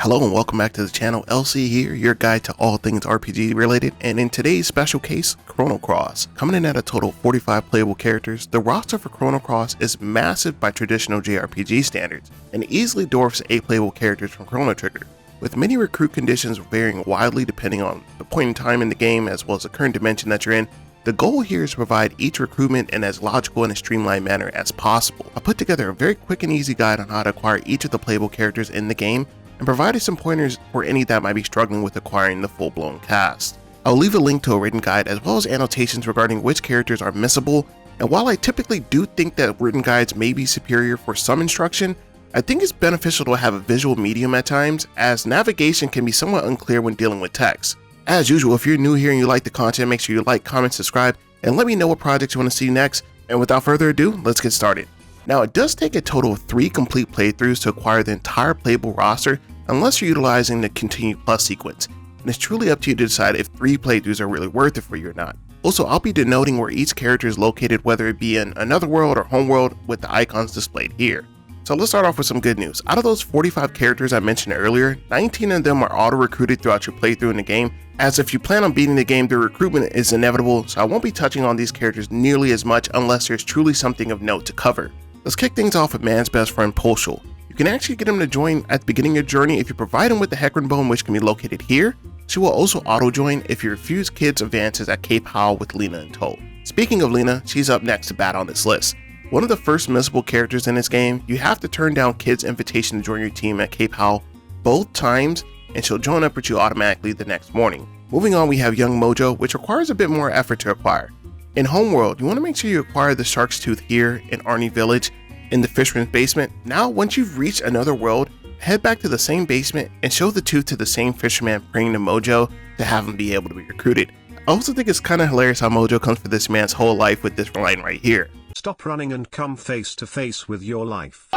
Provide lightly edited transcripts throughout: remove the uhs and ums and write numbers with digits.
Hello and welcome back to the channel. LC here, your guide to all things RPG related, and in today's special case, Chrono Cross. Coming in at a total of 45 playable characters, the roster for Chrono Cross is massive by traditional JRPG standards, and easily dwarfs 8 playable characters from Chrono Trigger, with many recruit conditions varying widely depending on the point in time in the game as well as the current dimension that you're in. The goal here is to provide each recruitment in as logical and a streamlined manner as possible. I put together a very quick and easy guide on how to acquire each of the playable characters in the game, and provided some pointers for any that might be struggling with acquiring the full-blown cast. I'll leave a link to a written guide as well as annotations regarding which characters are missable, and while I typically do think that written guides may be superior for some instruction, I think it's beneficial to have a visual medium at times, as navigation can be somewhat unclear when dealing with text. As usual, if you're new here and you like the content, make sure you like, comment, subscribe, and let me know what projects you want to see next. And without further ado, let's get started. Now, it does take a total of 3 complete playthroughs to acquire the entire playable roster, unless you're utilizing the Continue Plus sequence, and it's truly up to you to decide if 3 playthroughs are really worth it for you or not. Also, I'll be denoting where each character is located, whether it be in another world or home world, with the icons displayed here. So let's start off with some good news. Out of those 45 characters I mentioned earlier, 19 of them are auto-recruited throughout your playthrough in the game, as if you plan on beating the game, the recruitment is inevitable, so I won't be touching on these characters nearly as much unless there's truly something of note to cover. Let's kick things off with man's best friend Poshul. You can actually get him to join at the beginning of your journey if you provide him with the Hecarim Bone, which can be located here. She will also auto-join if you refuse Kid's advances at Cape Howell with Leena in tow. Speaking of Leena, she's up next to bat on this list. One of the first missable characters in this game, you have to turn down Kid's invitation to join your team at Cape Howell both times, and she'll join up with you automatically the next morning. Moving on, we have young Mojo, which requires a bit more effort to acquire. In Homeworld, you want to make sure you acquire the Shark's Tooth here in Arnie Village in the Fisherman's Basement. Now, once you've reached another world, head back to the same basement and show the tooth to the same fisherman praying to Mojo to have him be able to be recruited. I also think it's kind of hilarious how Mojo comes for this man's whole life with this line right here. Stop running and come face to face with your life.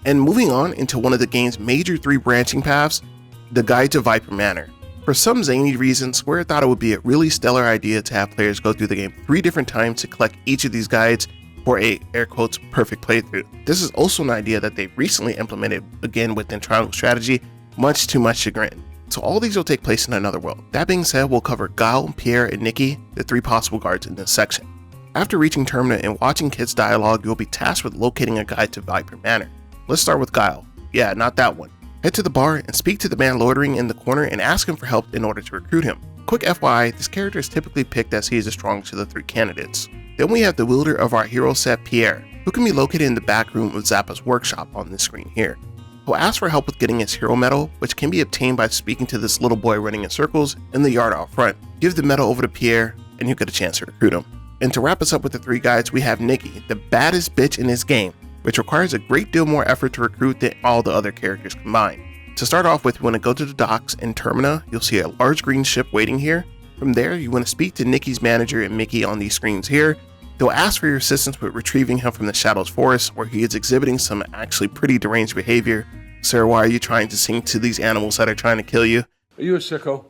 And moving on into one of the game's major 3 branching paths, the guide to Viper Manor. For some zany reason, Square thought it would be a really stellar idea to have players go through the game 3 different times to collect each of these guides for a, air quotes, perfect playthrough. This is also an idea that they recently implemented again within Triangle Strategy, much to my chagrin. So all these will take place in another world. That being said, we'll cover Guile, Pierre, and Nikki, the 3 possible guards in this section. After reaching Termina and watching Kid's dialogue, you'll be tasked with locating a guide to Viper Manor. Let's start with Guile. Yeah, not that one. Head to the bar and speak to the man loitering in the corner and ask him for help in order to recruit him. Quick FYI, this character is typically picked as he is the strongest of the 3 candidates. Then we have the wielder of our hero set, Pierre, who can be located in the back room of Zappa's workshop on this screen here. He'll ask for help with getting his hero medal, which can be obtained by speaking to this little boy running in circles in the yard out front. Give the medal over to Pierre, and you'll get a chance to recruit him. And to wrap us up with the 3 guides, we have Nikki, the baddest bitch in this game, which requires a great deal more effort to recruit than all the other characters combined. To start off with, you want to go to the docks in Termina. You'll see a large green ship waiting here. From there, you want to speak to Nikki's manager and Miki on these screens here. They'll ask for your assistance with retrieving him from the Shadows Forest, where he is exhibiting some actually pretty deranged behavior. Sir, why are you trying to sing to these animals that are trying to kill you? Are you a sicko?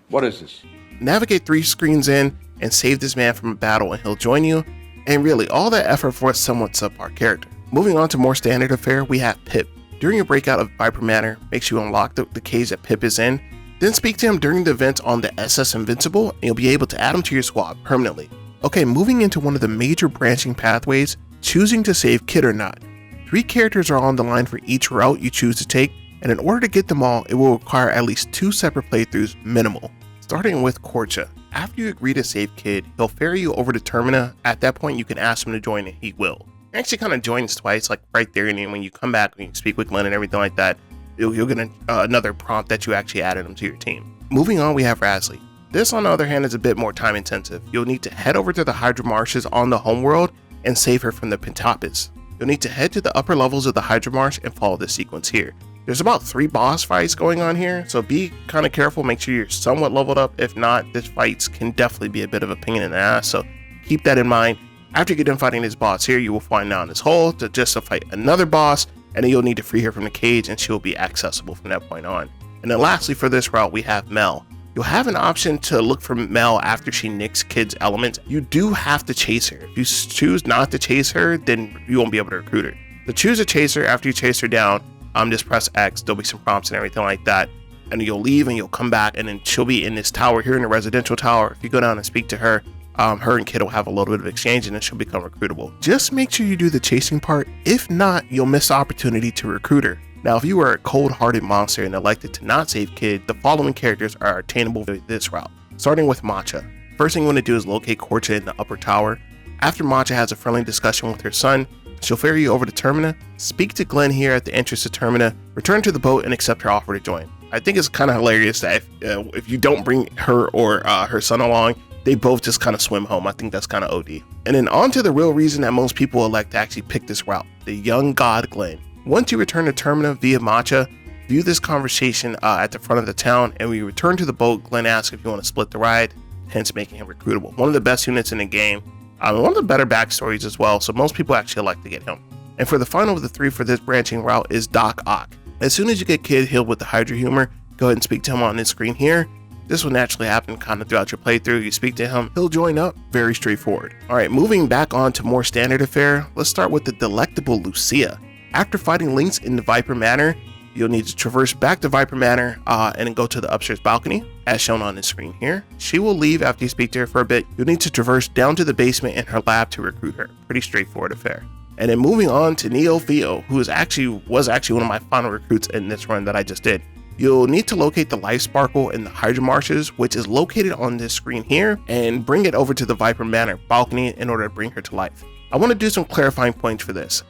What is this? Navigate 3 screens in and save this man from a battle and he'll join you. And really, all that effort for a somewhat subpar character. Moving on to more standard affair, we have Pip. During your breakout of Viper Manor, make sure you unlock the cage that Pip is in. Then speak to him during the event on the SS Invincible and you'll be able to add him to your squad permanently. Okay, moving into one of the major branching pathways, choosing to save Kid or not. 3 characters are on the line for each route you choose to take, and in order to get them all, it will require at least 2 separate playthroughs minimal. Starting with Korcha. After you agree to save Kid, he'll ferry you over to Termina. At that point, you can ask him to join and he will. He actually kind of joins twice, like right there, and when you come back, when you speak with Glenn and everything like that, you'll get another prompt that you actually added him to your team. Moving on, we have Razzly. This, on the other hand, is a bit more time intensive. You'll need to head over to the Hydra Marshes on the homeworld and save her from the Pentapus. You'll need to head to the upper levels of the Hydra Marsh and follow this sequence here. There's about 3 boss fights going on here, so be kind of careful, make sure you're somewhat leveled up. If not, this fights can definitely be a bit of a pain in the ass, so keep that in mind. After you get done fighting this boss here, you will find down this hole to fight another boss, and then you'll need to free her from the cage and she'll be accessible from that point on. And then lastly for this route, we have Mel. You'll have an option to look for Mel after she nicks Kid's element. You do have to chase her. If you choose not to chase her, then you won't be able to recruit her. So choose to chase her. After you chase her down, just press X, there'll be some prompts and everything like that. And you'll leave and you'll come back, and then she'll be in this tower here in the residential tower. If you go down and speak to her, her and Kid will have a little bit of exchange, and then she'll become recruitable. Just make sure you do the chasing part. If not, you'll miss the opportunity to recruit her. Now, if you are a cold-hearted monster and elected to not save Kid, the following characters are attainable with this route. Starting with Macha. First thing you want to do is locate Korcha in the upper tower. After Macha has a friendly discussion with her son, she'll ferry you over to Termina, speak to Glenn here at the entrance to Termina, return to the boat, and accept her offer to join. I think it's kind of hilarious that if you don't bring her or her son along, they both just kind of swim home. I think that's kind of OD. And then on to the real reason that most people elect to actually pick this route, the young god Glenn. Once you return to Termina via Macha, view this conversation at the front of the town, and when you return to the boat, Glenn asks if you want to split the ride, hence making him recruitable. One of the best units in the game, one of the better backstories as well, so most people actually like to get him. And for the final of the 3 for this branching route is Doc Ock. As soon as you get Kid healed with the Hydra Humor, go ahead and speak to him on this screen here. This will naturally happen kind of throughout your playthrough. You speak to him, he'll join up, very straightforward. Alright, moving back on to more standard affair, let's start with the delectable Luccia. After fighting Lynx in the Viper Manor, you'll need to traverse back to Viper Manor and then go to the upstairs balcony, as shown on the screen here. She will leave after you speak to her for a bit. You'll need to traverse down to the basement in her lab to recruit her. Pretty straightforward affair. And then moving on to NeoFio, who was actually one of my final recruits in this run that I just did. You'll need to locate the Life Sparkle in the Hydra Marshes, which is located on this screen here, and bring it over to the Viper Manor balcony in order to bring her to life. I want to do some clarifying points for this.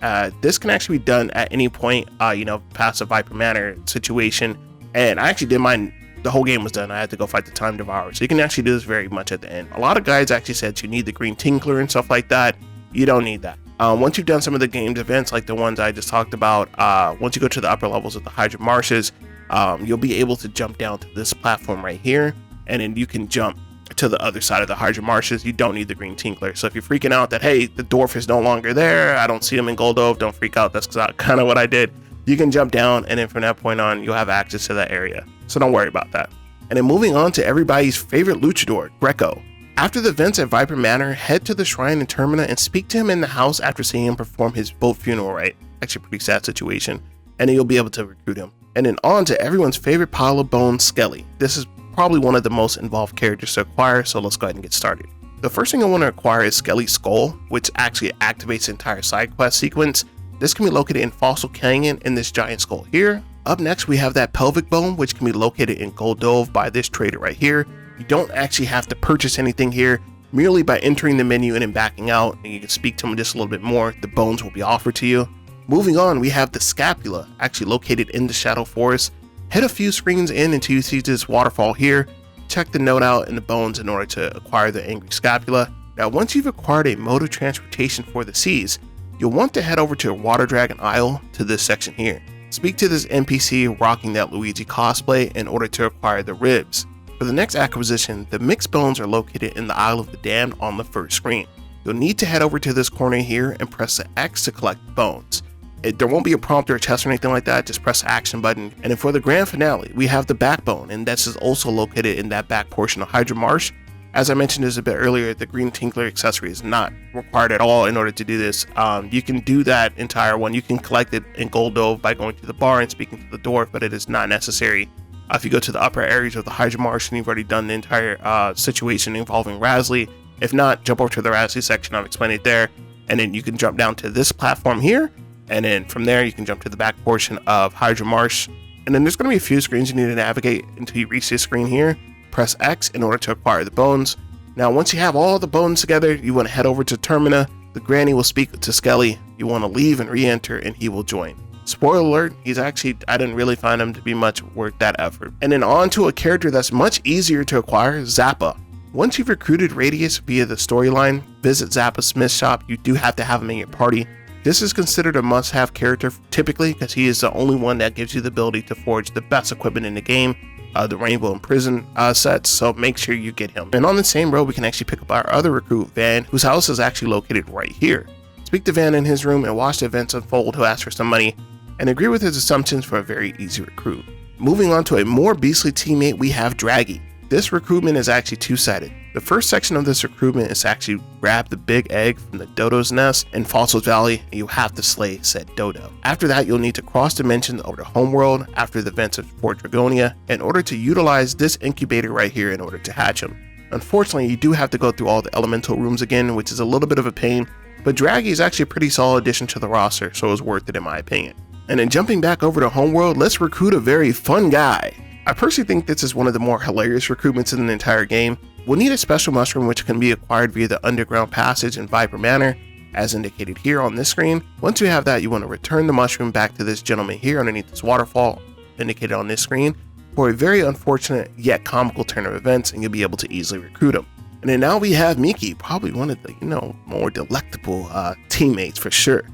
This can actually be done at any point, past the Viper Manor situation. And I actually did mine, the whole game was done. I had to go fight the Time Devourer. So you can actually do this very much at the end. A lot of guys actually said you need the Green Tinkler and stuff like that. You don't need that. Once you've done some of the game's events, like the ones I just talked about, once you go to the upper levels of the Hydra Marshes, you'll be able to jump down to this platform right here, and then you can jump to the other side of the Hydra Marshes. You don't need the Green Tinkler. So if you're freaking out that, hey, the dwarf is no longer there, I don't see him in Goldove, don't freak out. That's kind of what I did. You can jump down, and then from that point on, you'll have access to that area. So don't worry about that. And then moving on to everybody's favorite luchador, Greco. After the events at Viper Manor, head to the shrine in Termina and speak to him in the house after seeing him perform his boat funeral rite. Actually a pretty sad situation. And then you'll be able to recruit him. And then on to everyone's favorite pile of bones, Skelly. This is probably one of the most involved characters to acquire, so let's go ahead and get started. The first thing I want to acquire is Skelly's Skull, which actually activates the entire side quest sequence. This can be located in Fossil Canyon in this giant skull here. Up next, we have that pelvic bone, which can be located in Goldove by this trader right here. You don't actually have to purchase anything here. Merely by entering the menu and then backing out, and you can speak to them just a little bit more, the bones will be offered to you. Moving on, we have the Scapula, actually located in the Shadow Forest. Head a few screens in until you see this waterfall here. Check the note out in the bones in order to acquire the Angry Scapula. Now, once you've acquired a mode of transportation for the seas, you'll want to head over to Water Dragon Isle to this section here. Speak to this NPC rocking that Luigi cosplay in order to acquire the ribs. For the next acquisition, the mixed bones are located in the Isle of the Damned on the first screen. You'll need to head over to this corner here and press the X to collect the bones. There won't be a prompt or a chest or anything like that, just press the action button. And then for the grand finale, we have the backbone, and this is also located in that back portion of Hydra Marsh. As I mentioned this a bit earlier, the Green Tinkler accessory is not required at all in order to do this. You can do that entire one. You can collect it in Goldove by going to the bar and speaking to the dwarf, but it is not necessary. If you go to the upper areas of the Hydra Marsh and you've already done the entire situation involving Razzly, if not, jump over to the Razzly section, I've explained it there, and then you can jump down to this platform here, and then from there you can jump to the back portion of Hydra Marsh, and then there's going to be a few screens you need to navigate until you reach this screen here. Press X in order to acquire the bones. Now once you have all the bones together, you want to head over to Termina. The granny will speak to Skelly. You want to leave and re-enter, and he will join. Spoiler alert, I didn't really find him to be much worth that effort. And then on to a character that's much easier to acquire, Zappa. Once you've recruited Radius via the storyline, visit Zappa's smith shop. You do have to have him in your party. This is considered a must-have character typically because he is the only one that gives you the ability to forge the best equipment in the game, the Rainbow and Prison sets, so make sure you get him. And on the same road, we can actually pick up our other recruit, Van, whose house is actually located right here. Speak to Van in his room and watch the events unfold. He'll ask for some money and agree with his assumptions for a very easy recruit. Moving on to a more beastly teammate, we have Draggy. This recruitment is actually two-sided. The first section of this recruitment is to actually grab the big egg from the dodo's nest in Fossil's Valley, and you have to slay said dodo. After that, you'll need to cross dimensions over to Homeworld after the events of Fort Dragonia in order to utilize this incubator right here in order to hatch them. Unfortunately, you do have to go through all the elemental rooms again, which is a little bit of a pain, but Draggy is actually a pretty solid addition to the roster, so it was worth it in my opinion. And then jumping back over to Homeworld, let's recruit a very fun guy. I personally think this is one of the more hilarious recruitments in the entire game. We'll need a special mushroom which can be acquired via the underground passage in Viper Manor, as indicated here on this screen. Once you have that, you want to return the mushroom back to this gentleman here underneath this waterfall, indicated on this screen, for a very unfortunate yet comical turn of events, and you'll be able to easily recruit him. And then now we have Miki, probably one of the, more delectable teammates for sure.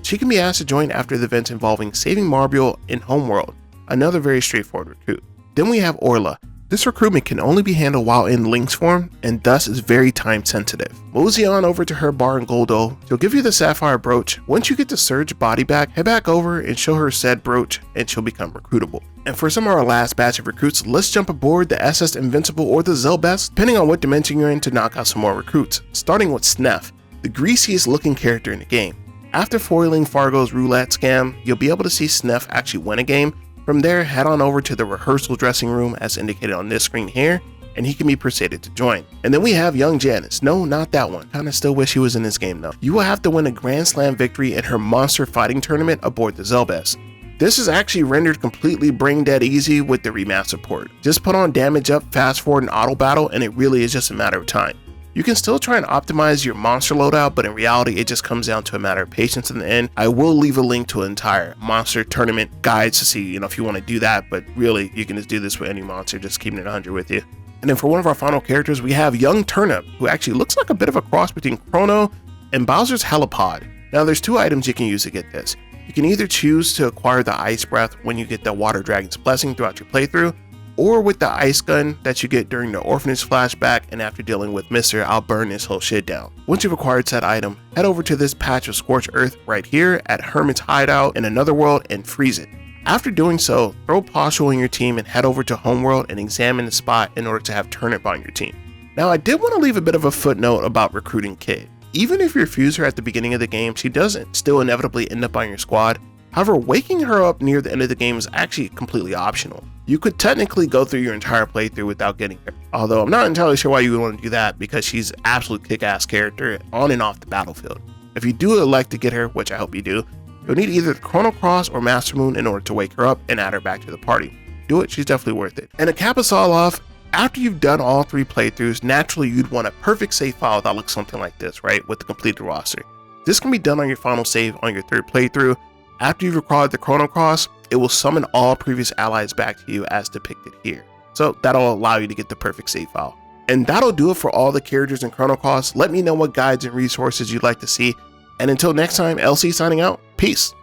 She can be asked to join after the events involving saving Marble in Homeworld, another very straightforward recruit. Then we have Orlha. This recruitment can only be handled while in Lynx form, and thus is very time sensitive. Mosey on over to her bar in Goldo. She'll give you the sapphire brooch. Once you get the Surge body back, head back over and show her said brooch, and she'll become recruitable. And for some of our last batch of recruits, let's jump aboard the SS Invincible or the Zelbest, depending on what dimension you're in, to knock out some more recruits. Starting with Sneff, the greasiest looking character in the game. After foiling Fargo's roulette scam, you'll be able to see Sneff actually win a game. From there, head on over to the rehearsal dressing room as indicated on this screen here, and he can be persuaded to join. And then we have young Janice. No, not that one. Kinda still wish he was in this game though. You will have to win a Grand Slam victory in her monster fighting tournament aboard the Zelbest. This is actually rendered completely brain dead easy with the remaster port. Just put on damage up, fast forward, and auto battle, and it really is just a matter of time. You can still try and optimize your monster loadout, but in reality, it just comes down to a matter of patience in the end. I will leave a link to an entire monster tournament guides to see, if you want to do that, but really, you can just do this with any monster, just keeping it 100 with you. And then for one of our final characters, we have young Turnip, who actually looks like a bit of a cross between Chrono and Bowser's Helipod. Now, there's two items you can use to get this. You can either choose to acquire the Ice Breath when you get the Water Dragon's Blessing throughout your playthrough, or with the ice gun that you get during the orphanage flashback and after dealing with Mr. I'll burn this whole shit down. Once you've acquired said item, head over to this patch of scorched earth right here at Hermit's Hideout in another world and freeze it. After doing so, throw Poshul in your team and head over to Homeworld and examine the spot in order to have Turnip on your team. Now I did want to leave a bit of a footnote about recruiting Kid. Even if you refuse her at the beginning of the game, she doesn't still inevitably end up on your squad. However, waking her up near the end of the game is actually completely optional. You could technically go through your entire playthrough without getting her, although I'm not entirely sure why you would want to do that because she's an absolute kick-ass character on and off the battlefield. If you do elect to get her, which I hope you do, you'll need either the Chrono Cross or Master Moon in order to wake her up and add her back to the party. Do it, she's definitely worth it. And to cap us all off, after you've done all 3 playthroughs, naturally you'd want a perfect save file that looks something like this, right, with the completed roster. This can be done on your final save on your 3rd playthrough. After you've acquired the Chrono Cross, it will summon all previous allies back to you as depicted here. So that'll allow you to get the perfect save file. And that'll do it for all the characters in Chrono Cross. Let me know what guides and resources you'd like to see. And until next time, LC signing out. Peace.